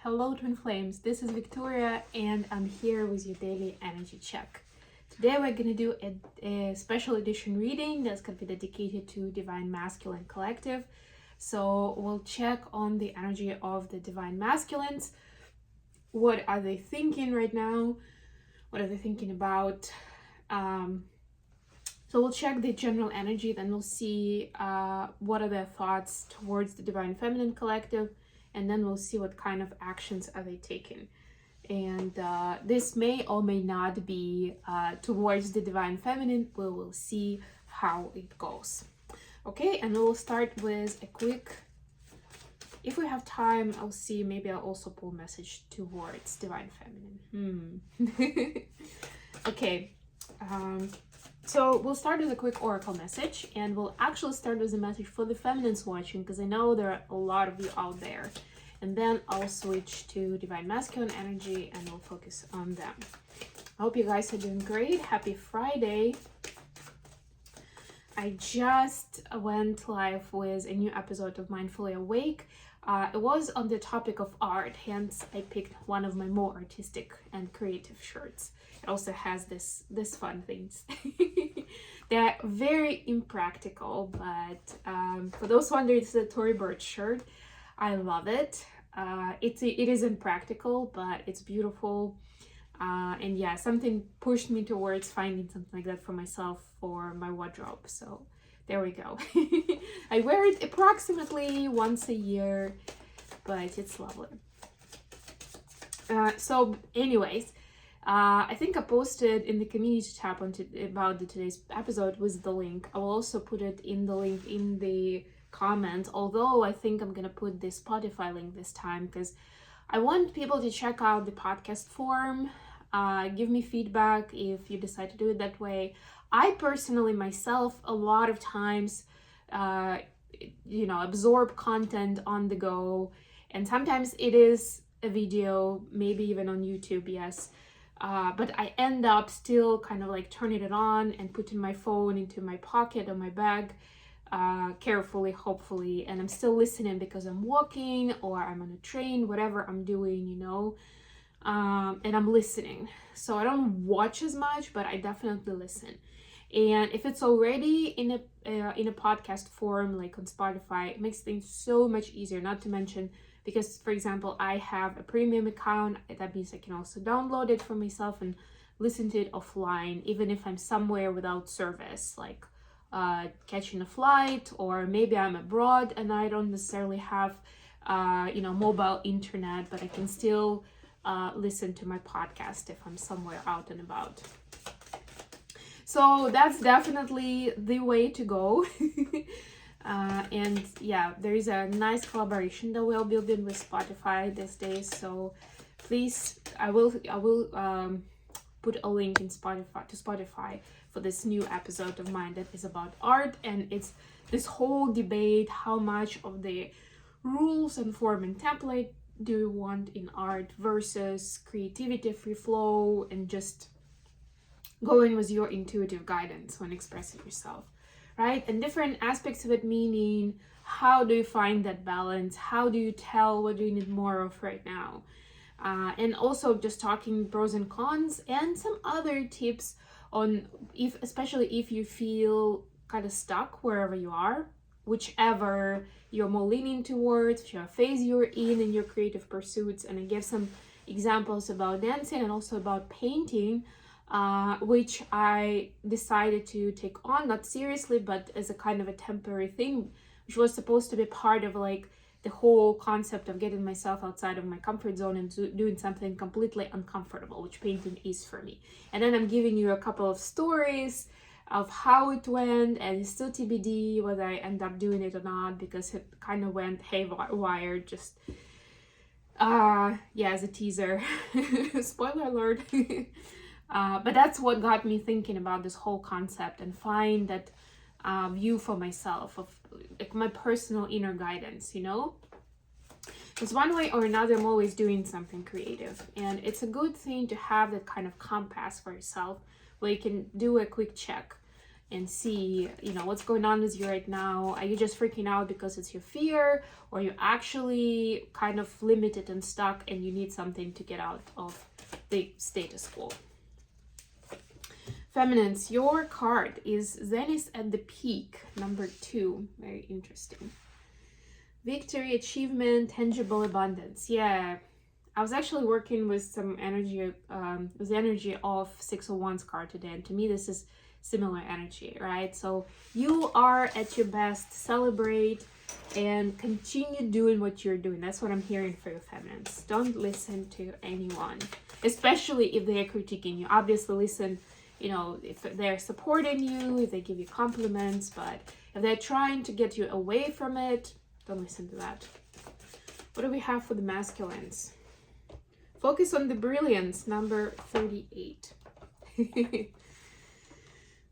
Hello Twin Flames, this is Victoria and I'm here with your daily energy check. Today we're going to do a special edition reading that's going to be dedicated to Divine Masculine Collective. So we'll check on the energy of the Divine Masculines. What are they thinking right now? What are they thinking about? So we'll check the general energy, then we'll see what are their thoughts towards the Divine Feminine Collective, and then we'll see what kind of actions are they taking. And this may or may not be towards the Divine Feminine. We will see how it goes. Okay, and we'll start with a quick, if we have time, I'll see, maybe I'll also pull message towards Divine Feminine. Okay, so we'll start with a quick oracle message, and we'll actually start with a message for the feminines watching, because I know there are a lot of you out there. And then I'll switch to Divine Masculine energy and we'll focus on them. I hope you guys are doing great. Happy Friday. I just went live with a new episode of Mindfully Awake. It was on the topic of art, hence I picked one of my more artistic and creative shirts. It also has this fun things. They're very impractical, but for those wondering, it's a Tory Burch shirt. I love it. It is impractical, but it's beautiful. And yeah, something pushed me towards finding something like that for myself for my wardrobe. So there we go. I wear it approximately once a year, but it's lovely. So anyways, I think I posted in the community tab about today's episode with the link. I will also put it in the link in the comments, although I think I'm gonna put the Spotify link this time because I want people to check out the podcast form. Give me feedback if you decide to do it that way. I personally myself a lot of times absorb content on the go, and sometimes it is a video, maybe even on YouTube, yes, but I end up still kind of like turning it on and putting my phone into my pocket or my bag carefully, hopefully, and I'm still listening because I'm walking or I'm on a train, whatever I'm doing, and I'm listening. So I don't watch as much, but I definitely listen. And if it's already in a podcast form, like on Spotify, it makes things so much easier. Not to mention, because for example, I have a premium account, that means I can also download it for myself and listen to it offline, even if I'm somewhere without service, like catching a flight, or maybe I'm abroad and I don't necessarily have mobile internet, but I can still listen to my podcast if I'm somewhere out and about. So that's definitely the way to go. And yeah, there is a nice collaboration that we're building with Spotify these days, so please, I will put a link in Spotify for this new episode of mine that is about art, and it's this whole debate: how much of the rules and form and template do you want in art versus creativity, free flow, and just going with your intuitive guidance when expressing yourself, right? And different aspects of it, meaning how do you find that balance? How do you tell what do you need more of right now? And also just talking pros and cons and some other tips on especially if you feel kind of stuck wherever you are, whichever you're more leaning towards, whichever phase you're in your creative pursuits. And I gave some examples about dancing and also about painting, which I decided to take on, not seriously, but as a kind of a temporary thing, which was supposed to be part of like the whole concept of getting myself outside of my comfort zone and doing something completely uncomfortable, which painting is for me. And then I'm giving you a couple of stories of how it went, and it's still TBD whether I end up doing it or not, because it kind of went haywire, just as a teaser. Spoiler alert. But that's what got me thinking about this whole concept and find that view for myself of like my personal inner guidance, because one way or another I'm always doing something creative, and it's a good thing to have that kind of compass for yourself where you can do a quick check. and see, you know, what's going on with you right now. Are you just freaking out because it's your fear, or you actually kind of limited and stuck and you need something to get out of the status quo? Feminines, your card is Zenith at the peak, number 2. Very interesting. Victory, achievement, tangible abundance. Yeah, I was actually working with some energy, with the energy of 6 of Wands card today, and to me this is similar energy, right? So you are at your best, celebrate and continue doing what you're doing. That's what I'm hearing for your feminines. Don't listen to anyone, especially if they are critiquing you. Obviously listen, you know, if they're supporting you, if they give you compliments, but if they're trying to get you away from it, don't listen to that. What do we have for the masculines? Focus on the brilliance, number 38.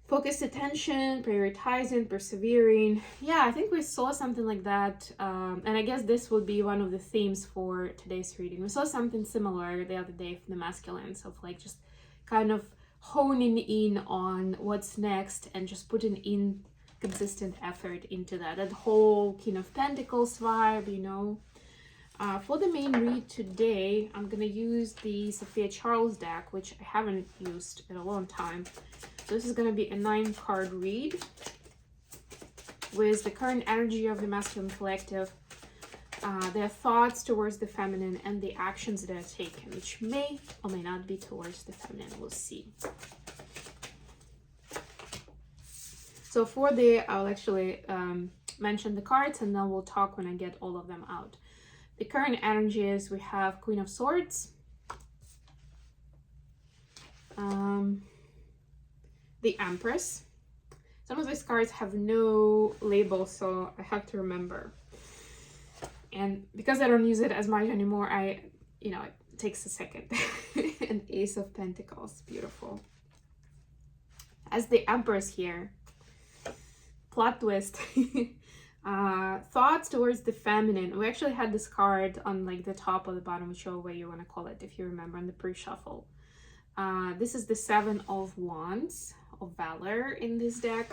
Focused attention, prioritizing, persevering. Yeah, I think we saw something like that. And I guess this would be one of the themes for today's reading. We saw something similar the other day from the masculines of like just kind of honing in on what's next and just putting in consistent effort into that whole King of Pentacles vibe, you know. For the main read today, I'm gonna use the Sophia Charles deck, which I haven't used in a long time. So this is gonna be a 9-card read with the current energy of the masculine collective, their thoughts towards the feminine, and the actions that are taken, which may or may not be towards the feminine. We'll see. So for I'll actually mention the cards, and then we'll talk when I get all of them out. The current energies, we have Queen of Swords, the Empress. Some of these cards have no label, so I have to remember. And because I don't use it as much anymore, you know, it takes a second. An Ace of Pentacles, beautiful. As the Empress here, plot twist. Thoughts towards the feminine. We actually had this card on like the top or the bottom, whichever way you want to call it, if you remember, in the pre-shuffle. This is the 7 of Wands, of Valor in this deck.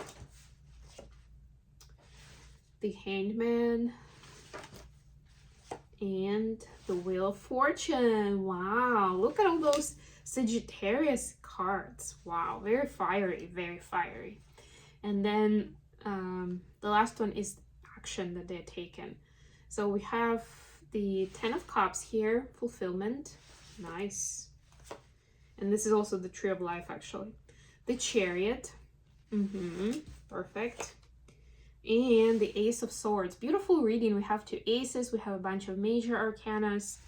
The Hangman. And the Wheel of Fortune. Wow, look at all those Sagittarius cards. Wow, very fiery, very fiery. And then the last one is action that they're taken. So we have the 10 of Cups here, fulfillment. Nice. And this is also the Tree of Life, actually. The Chariot. Perfect. And the Ace of Swords. Beautiful reading. We have 2 aces. We have a bunch of major arcanas.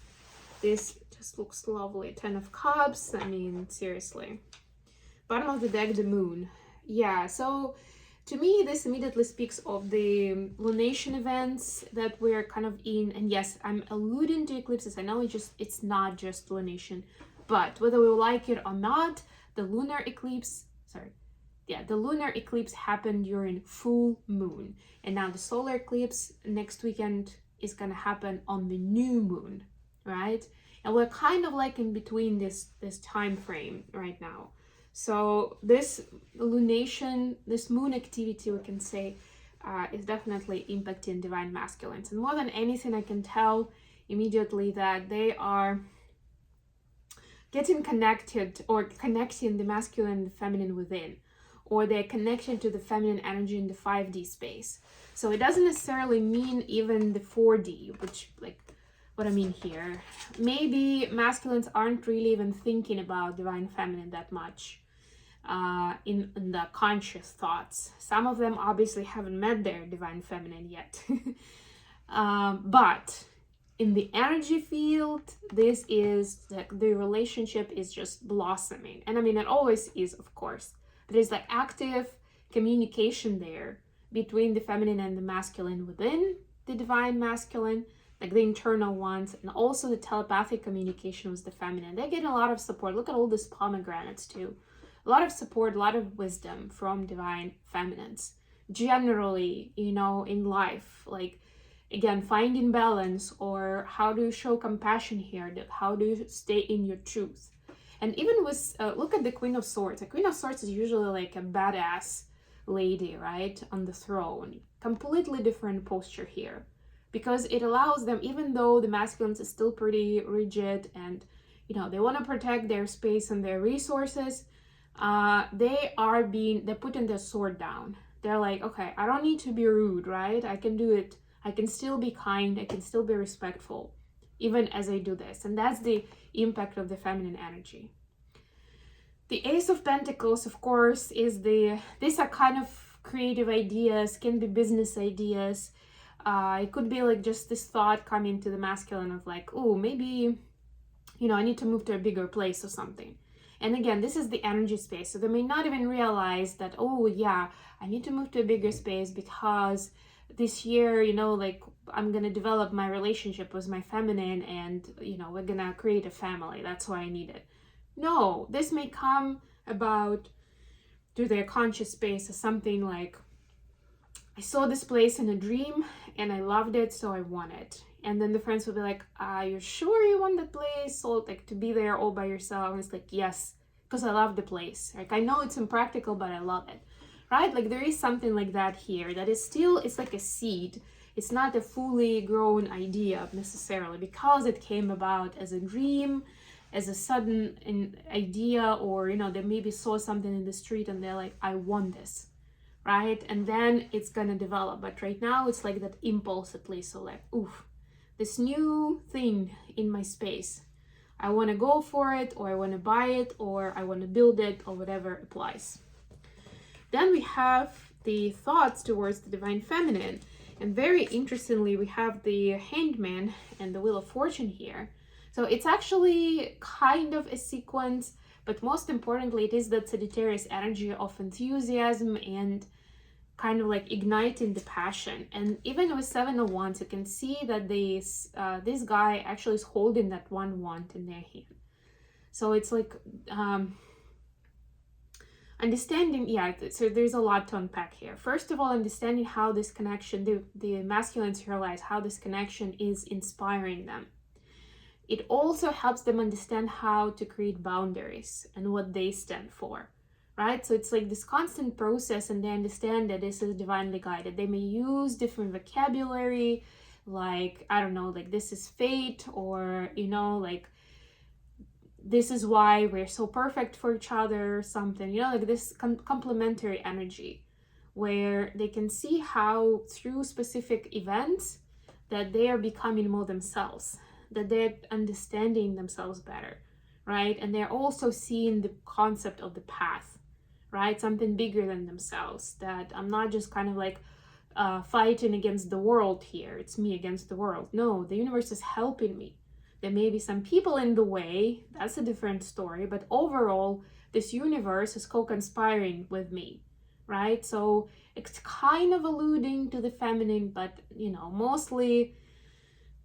This just looks lovely. 10 of Cups. I mean, seriously. Bottom of the deck, the Moon. Yeah, so to me, this immediately speaks of the lunation events that we're kind of in. And yes, I'm alluding to eclipses. I know it's not just lunation. But whether we like it or not, the lunar eclipse, the lunar eclipse happened during full moon. And now the solar eclipse next weekend is going to happen on the new moon, right? And we're kind of like in between this time frame right now. So this lunation, this moon activity, we can say, is definitely impacting divine masculines. And more than anything, I can tell immediately that they are getting connected or connecting the masculine and the feminine within, or their connection to the feminine energy in the 5D space. So it doesn't necessarily mean even the 4D, which, like, what I mean here, maybe masculines aren't really even thinking about divine feminine that much in the conscious thoughts. Some of them obviously haven't met their divine feminine yet. But in the energy field, this is like the relationship is just blossoming. And I mean, it always is, of course. There's like active communication there between the feminine and the masculine within the divine masculine, like the internal ones, and also the telepathic communication with the feminine. They get a lot of support. Look at all these pomegranates too. A lot of support, a lot of wisdom from divine feminines. Generally, you know, in life, like, again, finding balance, or how do you show compassion here? How do you stay in your truth? And even with, look at the Queen of Swords. The Queen of Swords is usually like a badass lady, right, on the throne. Completely different posture here, because it allows them, even though the masculines is still pretty rigid and, you know, they want to protect their space and their resources, they're putting their sword down. They're like, okay, I don't need to be rude, right? I can do it. I can still be kind. I can still be respectful, even as I do this. And that's the impact of the feminine energy. The Ace of Pentacles, of course, these are kind of creative ideas, can be business ideas. It could be like just this thought coming to the masculine of like, oh, maybe, you know, I need to move to a bigger place or something. And again, this is the energy space. So they may not even realize that, oh yeah, I need to move to a bigger space because this year, you know, like I'm going to develop my relationship with my feminine and, you know, we're going to create a family. That's why I need it. No, this may come about through their conscious space as something like, I saw this place in a dream and I loved it, so I want it. And then the friends will be like, are you sure you want that place? So like to be there all by yourself. And it's like, yes, because I love the place. Like I know it's impractical, but I love it, right? Like there is something like that here that is still, it's like a seed. It's not a fully grown idea necessarily, because it came about as a dream, as a sudden idea, or, you know, they maybe saw something in the street and they're like, I want this, right? And then it's gonna develop. But right now it's like that impulse, at least. So like, oof, this new thing in my space, I want to go for it, or I want to buy it, or I want to build it, or whatever applies. Then we have the thoughts towards the divine feminine, and very interestingly we have the Hanged Man and the Wheel of Fortune here. So it's actually kind of a sequence, but most importantly it is that Sagittarius energy of enthusiasm and kind of like igniting the passion. And even with Seven of Wands, you can see that this guy actually is holding that one wand in their hand. So it's like understanding, yeah, so there's a lot to unpack here. First of all, understanding how this connection, the masculines realize how this connection is inspiring them. It also helps them understand how to create boundaries and what they stand for. Right? So it's like this constant process, and they understand that this is divinely guided. They may use different vocabulary, like, I don't know, like this is fate, or, you know, like this is why we're so perfect for each other, or something, you know, like this complementary energy, where they can see how through specific events that they are becoming more themselves, that they're understanding themselves better, right? And they're also seeing the concept of the path, right? Something bigger than themselves, that I'm not just kind of like fighting against the world here. It's me against the world. No, the universe is helping me. There may be some people in the way. That's a different story. But overall, this universe is co-conspiring with me, right? So it's kind of alluding to the feminine, but, you know, mostly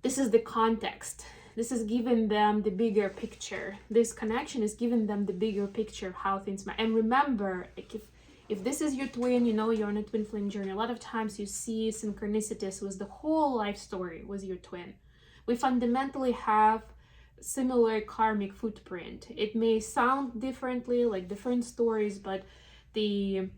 this is the context. This is giving them the bigger picture. This connection is giving them the bigger picture of how things might. And remember, like if this is your twin, you know, you're on a twin flame journey, a lot of times you see synchronicities with the whole life story with your twin. We fundamentally have similar karmic footprint. It may sound differently, like different stories, but the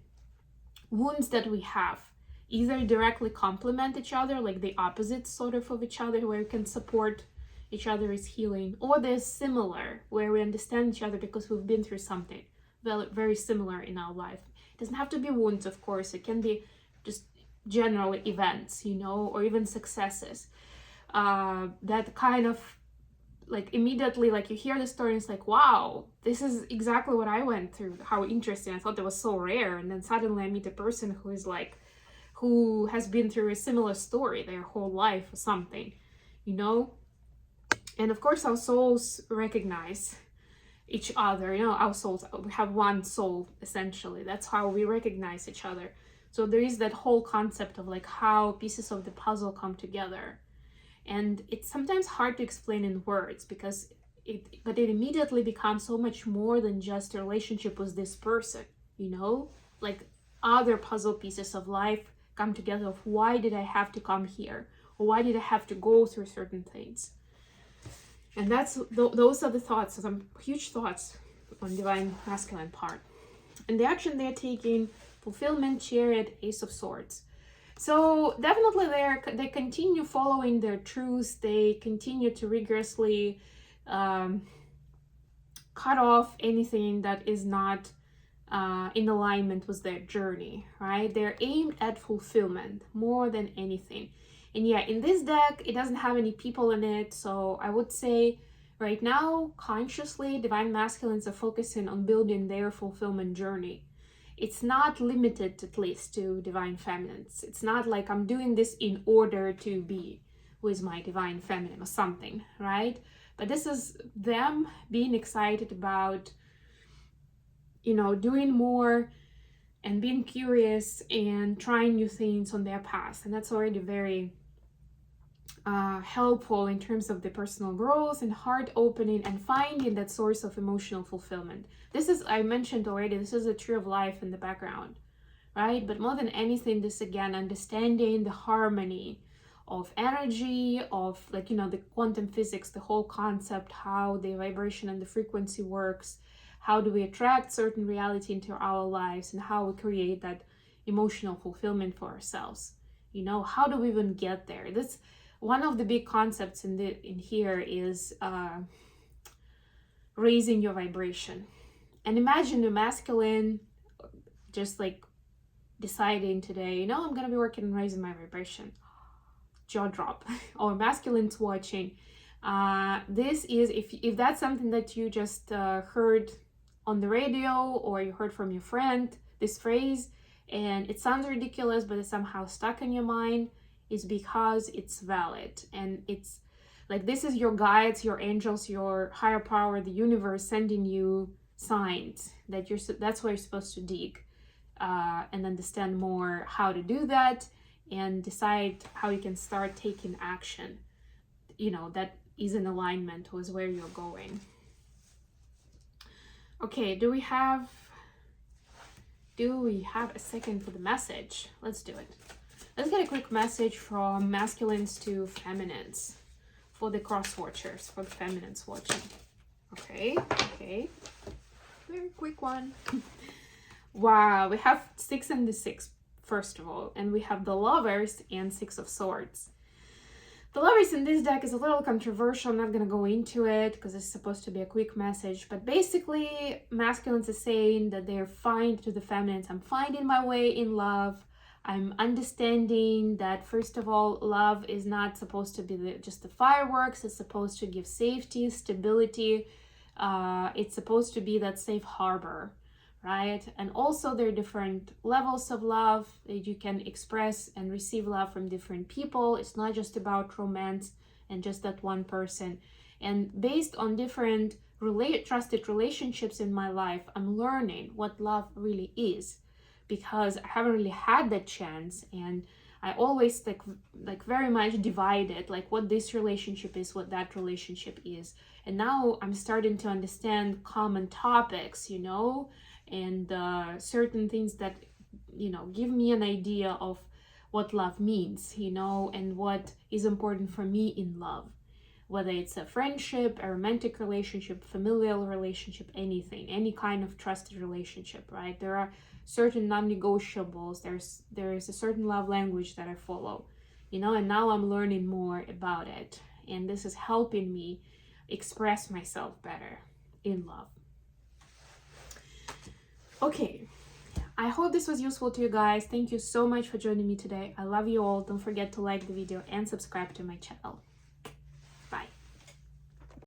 wounds that we have either directly complement each other, like the opposites sort of each other, where we can support each other is healing, or they're similar, where we understand each other because we've been through something very similar in our life. It doesn't have to be wounds, of course. It can be just general events, you know, or even successes that kind of like immediately, like you hear the story and it's like, wow, this is exactly what I went through. How interesting. I thought that was so rare. And then suddenly I meet a person who is like, who has been through a similar story their whole life or something, you know. And of course, our souls recognize each other. You know, our souls, we have one soul, essentially. That's how we recognize each other. So there is that whole concept of like how pieces of the puzzle come together. And it's sometimes hard to explain in words, because it immediately becomes so much more than just a relationship with this person, you know? Like other puzzle pieces of life come together of why did I have to come here? Or why did I have to go through certain things? And those are the thoughts, some huge thoughts on divine masculine part. And the action they're taking fulfillment, chariot, ace of swords. So definitely they continue following their truths. They continue to rigorously cut off anything that is not in alignment with their journey, right? They're aimed at fulfillment more than anything. And yeah, in this deck, it doesn't have any people in it. So I would say right now, consciously, divine masculines are focusing on building their fulfillment journey. It's not limited, at least, to divine feminines. It's not like I'm doing this in order to be with my divine feminine or something, right? But this is them being excited about, you know, doing more and being curious and trying new things on their path. And that's already very helpful in terms of the personal growth and heart opening and finding that source of emotional fulfillment. This is, I mentioned already, this is a tree of life in the background, right? But more than anything, this again, understanding the harmony of energy, of like, you know, the quantum physics, the whole concept, how the vibration and the frequency works, how do we attract certain reality into our lives, and how we create that emotional fulfillment for ourselves. You know, how do we even get there? That's one of the big concepts in here is raising your vibration. And imagine a masculine just like deciding today, you know, I'm gonna be working on raising my vibration. Jaw drop. Or masculines watching. This is, if that's something that you just heard on the radio or you heard from your friend, this phrase, and it sounds ridiculous, but it's somehow stuck in your mind, is because it's valid. And it's like, this is your guides, your angels, your higher power, the universe sending you signs that that's where you're supposed to dig and understand more how to do that, and decide how you can start taking action, you know, that is in alignment with where you're going. Okay, do we have a second for the message? Let's do it. Let's get a quick message from masculines to feminines for the cross watchers, for the feminines watching. Okay. Very quick one. Wow, we have 6 and the 6, first of all, and we have the Lovers and 6 of Swords. The Lovers in this deck is a little controversial. I'm not going to go into it because it's supposed to be a quick message, but basically masculines are saying that they're fine to the feminines. I'm finding my way in love. I'm understanding that, first of all, love is not supposed to be just the fireworks. It's supposed to give safety, stability. It's supposed to be that safe harbor, right? And also there are different levels of love that you can express and receive love from different people. It's not just about romance and just that one person. And based on different trusted relationships in my life, I'm learning what love really is, because I haven't really had that chance, and I always like very much divided like what this relationship is, what that relationship is. And now I'm starting to understand common topics, you know, and certain things that, you know, give me an idea of what love means, you know, and what is important for me in love, whether it's a friendship, a romantic relationship, familial relationship, anything, any kind of trusted relationship, right? There are certain non-negotiables. There's a certain love language that I follow, you know, and now I'm learning more about it, and this is helping me express myself better in love. Okay, I hope this was useful to you guys. Thank you so much for joining me today. I love you all. Don't forget to like the video and subscribe to my channel.